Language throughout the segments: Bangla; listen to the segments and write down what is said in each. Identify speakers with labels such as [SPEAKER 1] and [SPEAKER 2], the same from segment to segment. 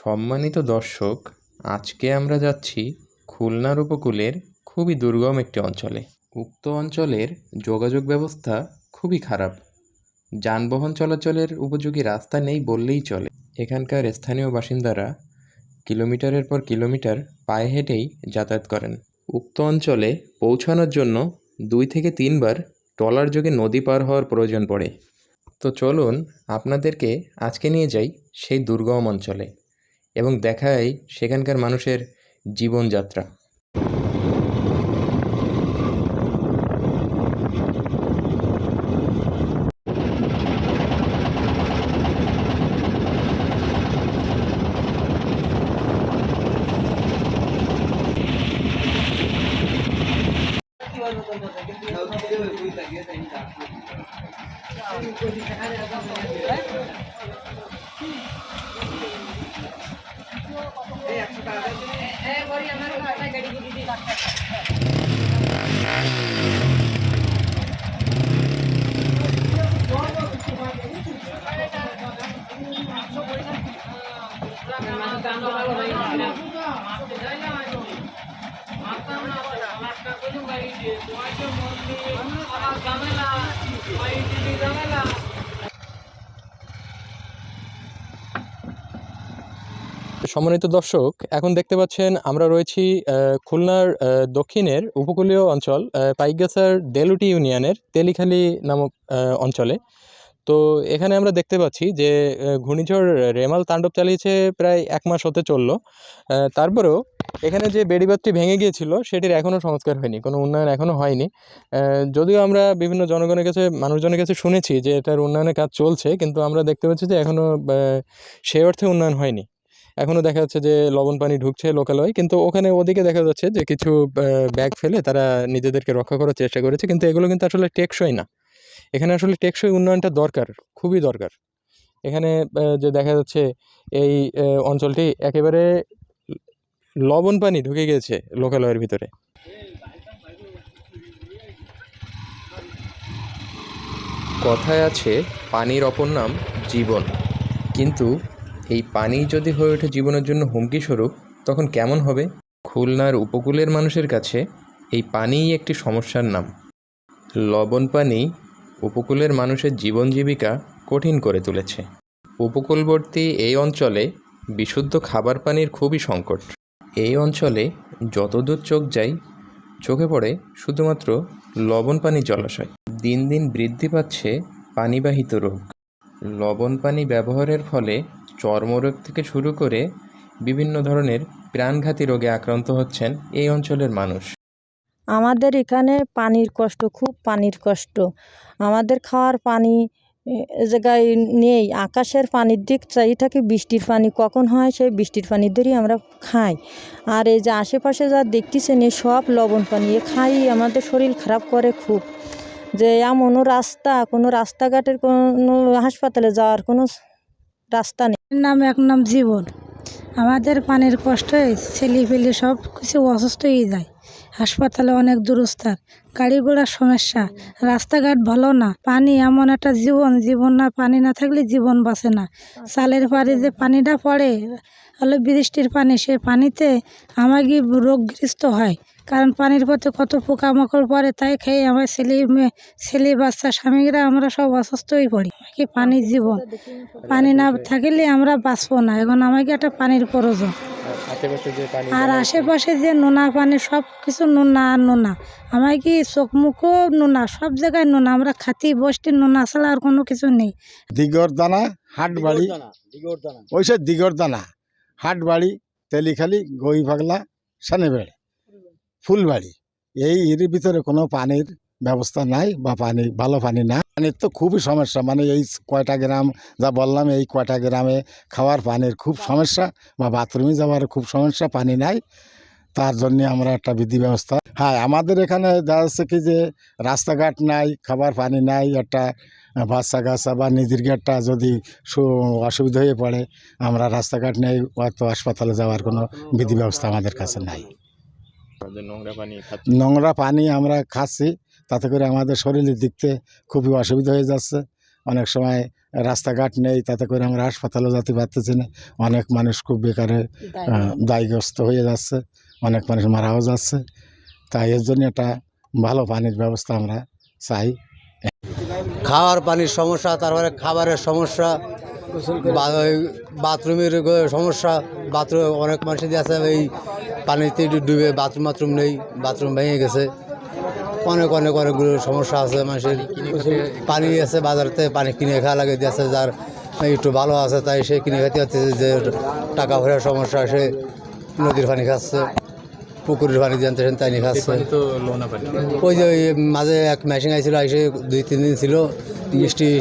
[SPEAKER 1] সম্মানিত দর্শক, আজকে আমরা যাচ্ছি খুলনার উপকূলের খুবই দুর্গম একটি অঞ্চলে। উক্ত অঞ্চলের যোগাযোগ ব্যবস্থা খুবই খারাপ। যানবাহন চলাচলের উপযোগী রাস্তা নেই বললেই চলে। এখানকার স্থানীয় বাসিন্দারা কিলোমিটারের পর কিলোমিটার পায়ে হেঁটেই যাতায়াত করেন। উক্ত অঞ্চলে পৌঁছানোর জন্য 2 থেকে 3 বার ট্রলার যোগে নদী পার হওয়ার প্রয়োজন পড়ে। তো চলুন আপনাদেরকে আজকে নিয়ে যাই সেই দুর্গম অঞ্চলে এবং দেখাই সেখানকার মানুষের জীবনযাত্রা। সম্মানিত দর্শক, এখন দেখতে পাচ্ছেন আমরা রয়েছি খুলনার দক্ষিণের উপকূলীয় অঞ্চল পাইকগাছার দেলুটি ইউনিয়নের তেলিখালী নামক অঞ্চলে। তো এখানে আমরা দেখতে পাচ্ছি যে ঘূর্ণিঝড় রেমাল তাণ্ডব চালিয়েছে প্রায় 1 মাস হতে চললো। তারপরেও এখানে যে বেড়িবাঁধটি ভেঙে গিয়েছিল সেটির এখনও সংস্কার হয়নি, কোনো উন্নয়ন এখনও হয়নি। যদিও আমরা বিভিন্ন মানুষজনের কাছে শুনেছি যে এটার উন্নয়নের কাজ চলছে, কিন্তু আমরা দেখতে পাচ্ছি যে এখনও সেই অর্থে উন্নয়ন হয়নি। এখনও দেখা যাচ্ছে যে লবণ পানি ঢুকছে লোকালয়ে, কিন্তু ওদিকে দেখা যাচ্ছে যে কিছু ব্যাগ ফেলে তারা নিজেদেরকে রক্ষা করার চেষ্টা করেছে, কিন্তু এগুলো কিন্তু আসলে টেকসই না। এখানে আসলে টেকসই উন্নয়নটা দরকার, খুবই দরকার। এখানে যে দেখা যাচ্ছে এই অঞ্চলটি একেবারে লবণ পানি ঢুকে গিয়েছে লোকালয়ের ভিতরে। কথায় আছে পানির অপর নাম জীবন, কিন্তু এই পানি যদি হয়ে ওঠে জীবনের জন্য হুমকি স্বরূপ, তখন কেমন হবে? খুলনার উপকূলের মানুষের কাছে এই পানিই একটি সমস্যার নাম। লবণ পানি উপকূলের মানুষের জীবন জীবিকা কঠিন করে তুলেছে। উপকূলবর্তী এই অঞ্চলে বিশুদ্ধ খাবার পানির খুবই সংকট। এই অঞ্চলে যতদূর চোখ যায় চোখে পড়ে শুধুমাত্র লবণ পানি জলাশয়। দিন দিন বৃদ্ধি পাচ্ছে পানিবাহিত রোগ। লবণ পানি ব্যবহারের ফলে চর্মরোগ থেকে শুরু করে বিভিন্ন ধরনের প্রাণঘাতী রোগে আক্রান্ত হচ্ছেন এই অঞ্চলের মানুষ।
[SPEAKER 2] আমাদের এখানে পানির কষ্ট, খুব পানির কষ্ট। আমাদের খাওয়ার পানি এ জায়গায় নেই। আকাশের পানির দিক চাই থাকি, বৃষ্টির পানি কখন হয় সেই বৃষ্টির পানি ধরেই আমরা খাই। আর এই যে আশেপাশে যা দেখতেছেন এই সব লবণ পানি, এ খাই আমাদের শরীর খারাপ করে খুব। যে এমনও কোনো রাস্তাঘাটের কোনো হাসপাতালে যাওয়ার কোনো রাস্তা নেই।
[SPEAKER 3] এক নাম জীবন। আমাদের পানির কষ্টে ছেলেপেলে সব কিছু অসুস্থ হয়ে যায়। হাসপাতালে অনেক দূরস্থান, গাড়ি ঘোড়ার সমস্যা, রাস্তাঘাট ভালো না। পানি এমন একটা জীবন না, পানি না থাকলে জীবন বাঁচে না। চালের পাড়ে যে পানিটা পড়ে হলো বৃষ্টির পানি, সে পানিতে আমাকে রোগগ্রস্ত হয়। কারণ পানির পথে কত পোকামাকড় পড়ে, তাই খেয়ে আমার ছেলে বাচ্চা স্বামীরা আমরা সব অসুস্থ হয়ে পড়ি। কি পানি জীবন, পানি না থাকলে আমরা বাঁচবো না। এখন আমাকে একটা পানির প্রয়োজন। আর আশেপাশে যে নোনা পানি, সব কিছু নোনা আর নোনা। আমার কি চোখ মুখও নোনা, সব জায়গায় নোনা। আমরা খাতি বসতি নোনা ছাড়া আর কোনো কিছু নেই।
[SPEAKER 4] দিগরদানা হাটবাড়ি, ওইসব দিগরদানা হাটবাড়ি, তেলিখালি, গইপাগলা, সানেবেড়, ফুলবাড়ি, এই এর ভিতরে কোনো পানির ব্যবস্থা নাই বা ভালো পানি না। পানির তো খুবই সমস্যা, মানে এই কয়টা গ্রাম যা বললাম, এই কয়টা গ্রামে খাওয়ার পানির খুব সমস্যা, বা বাথরুমে যাওয়ার খুব সমস্যা, পানি নাই। তার জন্যে আমরা একটা বিধি ব্যবস্থা। হ্যাঁ, আমাদের এখানে দেখা যাচ্ছে কি যে রাস্তাঘাট নাই, খাবার পানি নাই, একটা বাচ্চা কাচ্চা বা নিজের ঘাটটা যদি অসুবিধা হয়ে পড়ে, আমরা রাস্তাঘাট নেই, হয়তো হাসপাতালে যাওয়ার কোনো বিধি ব্যবস্থা আমাদের কাছে নাই। নোংরা পানি আমরা খাচ্ছি, তাতে করে আমাদের শরীরের দিক থেকে খুবই অসুবিধা হয়ে যাচ্ছে। অনেক সময় রাস্তাঘাট নেই, তাতে করে আমরা হাসপাতালেও যেতে পারতেছি না। অনেক মানুষ খুব বেকারে দায়গ্রস্ত হয়ে যাচ্ছে, অনেক মানুষ মারাও যাচ্ছে। তাই এর জন্য একটা ভালো পানির ব্যবস্থা আমরা চাই।
[SPEAKER 5] খাওয়ার পানির সমস্যা, তারপরে খাবারের সমস্যা, বাথরুমের সমস্যা। বাথরুম অনেক মানুষের আছে এই পানিতে ডুবে বাথরুম নেই, বাথরুম ভেঙে গেছে। অনেকগুলো সমস্যা আছে মানুষের। পানি আছে বাজারতে, পানি কিনে খাওয়া লাগে দিয়েছে, যার একটু ভালো আছে তাই সে কিনে খেতে হচ্ছে। যে টাকা ভরার সমস্যা, সে নদীর পানি খাচ্ছে, পুকুরের পানি জানতেছেন তাই নিয়ে খাচ্ছে। ওই যে ওই মাঝে এক মেশিন আইছিল, এসে 2-3 দিন ছিল,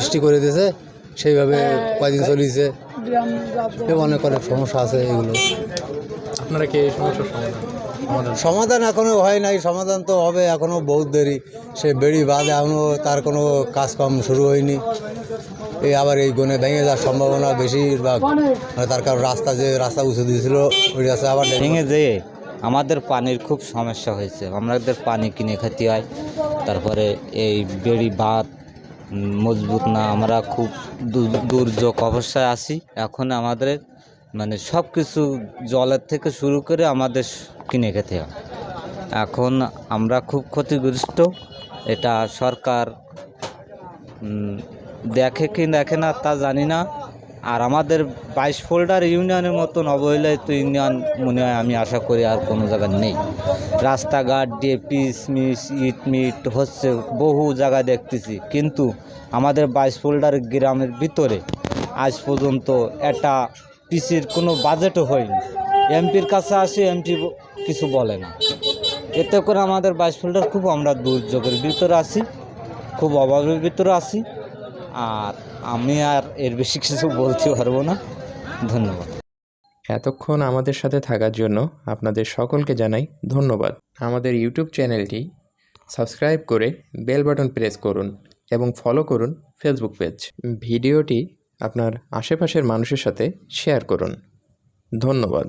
[SPEAKER 5] ইষ্টি করে দিয়েছে, সেইভাবে কয়দিন চলিয়েছে। অনেক সমস্যা আছে এগুলো।
[SPEAKER 1] আপনারা কি এই সমস্যার
[SPEAKER 5] সমাধান এখনো হয় নাই, সমাধান তো হবে এখনো বহুত দেরি। সে বেড়ি বাঁধ এখনো তার কোনো কাজকর্ম শুরু হয়নি। এই আবার এই গনে ভেঙে যাওয়ার সম্ভাবনা বেশিরভাগ, তার কারণ রাস্তা উঁচু দিয়েছিল, ওই রাস্তা আবার
[SPEAKER 6] ভেঙে যেয়ে আমাদের পানির খুব সমস্যা হয়েছে। আমাদের পানি কিনে খেতে হয়। তারপরে এই বেড়ি বাঁধ মজবুত না, আমরা খুব দুর্যোগ অবস্থায় আছি। এখন আমাদের মানে সব কিছু জলের থেকে শুরু করে আমাদের কিনে খেতে হয়। এখন আমরা খুব ক্ষতিগ্রস্ত। এটা সরকার দেখে কি দেখে না তা জানি না। আর আমাদের 22 ফোল্ডার ইউনিয়নের মতন অবহেলিত ইউনিয়ন মনে হয়, আমি আশা করি আর কোনো জায়গায় নেই। রাস্তাঘাট দিয়ে পিচ ইট হচ্ছে, বহু জায়গায় দেখতেছি, কিন্তু আমাদের 22 ফোল্ডার গ্রামের ভিতরে আজ পর্যন্ত একটা পিসির কোনো বাজেটও হয়নি। এমপির কাছে আসি, এমপি কিছু বলে না। এতে করে আমাদের 22 ফোল্ডার খুব আমরা দুর্যোগের ভিতরে আছি, খুব অভাবের ভিতরে আছি। আর আমি আর এর বেশি কিছু বলতে পারবো না। ধন্যবাদ।
[SPEAKER 1] এতক্ষণ আমাদের সাথে থাকার জন্য আপনাদের সকলকে জানাই ধন্যবাদ। আমাদের ইউটিউব চ্যানেলটি সাবস্ক্রাইব করে বেল বাটন প্রেস করুন এবং ফলো করুন ফেসবুক পেজ। ভিডিওটি আপনার আশেপাশের মানুষের সাথে শেয়ার করুন। ধন্যবাদ।